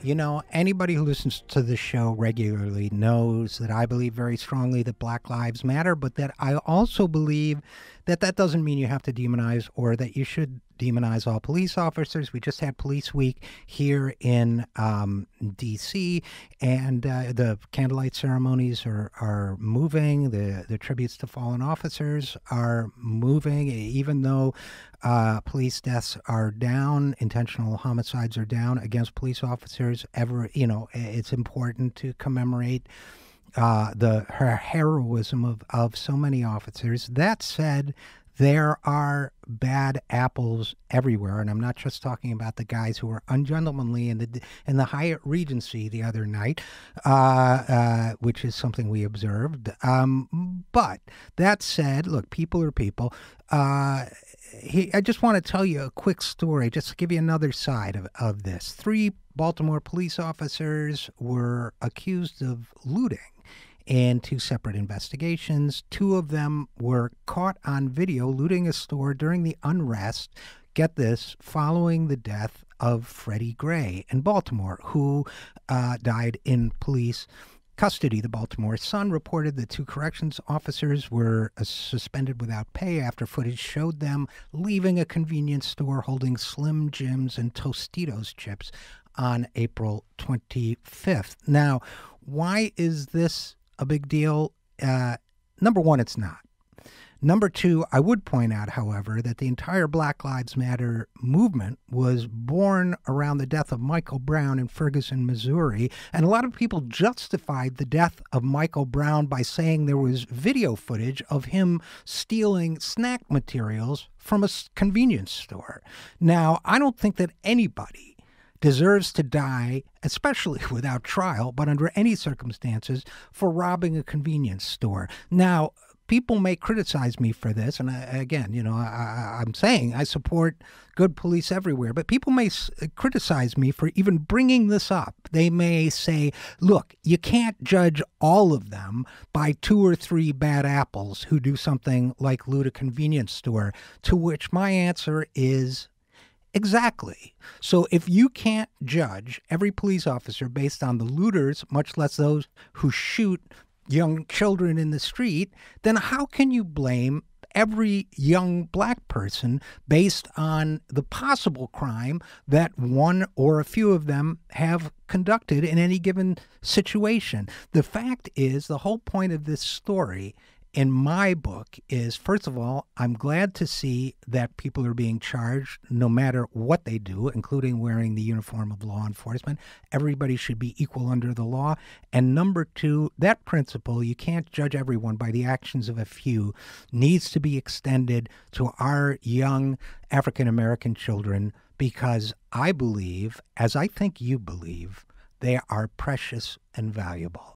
You know, anybody who listens to the show regularly knows that I believe very strongly that Black Lives Matter, but that I also believe that that doesn't mean you have to demonize or that you should demonize all police officers. We just had Police Week here in D.C., and the candlelight ceremonies are moving. The tributes to fallen officers are moving, even though police deaths are down, intentional homicides are down against police officers. It's important to commemorate the heroism of so many officers. That said, there are bad apples everywhere, and I'm not just talking about the guys who were ungentlemanly in the Hyatt Regency the other night, which is something we observed. But that said, look, people are people. I just want to tell you a quick story, just to give you another side of this. 3 Baltimore police officers were accused of looting in 2 separate investigations. 2 of them were caught on video looting a store during the unrest, get this, following the death of Freddie Gray in Baltimore, who died in police custody. The Baltimore Sun reported that 2 corrections officers were suspended without pay after footage showed them leaving a convenience store holding Slim Jims and Tostitos chips on April 25th. Now, why is this a big deal? Number one, it's not. Number two, I would point out, however, that the entire Black Lives Matter movement was born around the death of Michael Brown in Ferguson, Missouri. And a lot of people justified the death of Michael Brown by saying there was video footage of him stealing snack materials from a convenience store. Now, I don't think that anybody deserves to die, especially without trial, but under any circumstances, for robbing a convenience store. Now, people may criticize me for this, and I'm saying I support good police everywhere, but people may criticize me for even bringing this up. They may say, look, you can't judge all of them by 2 or 3 bad apples who do something like loot a convenience store, to which my answer is exactly. So if you can't judge every police officer based on the looters, much less those who shoot young children in the street, then how can you blame every young black person based on the possible crime that one or a few of them have conducted in any given situation? The fact is, the whole point of this story in my book is, first of all, I'm glad to see that people are being charged no matter what they do, including wearing the uniform of law enforcement. Everybody should be equal under the law. And number two, that principle, you can't judge everyone by the actions of a few, needs to be extended to our young African-American children, because I believe, as I think you believe, they are precious and valuable.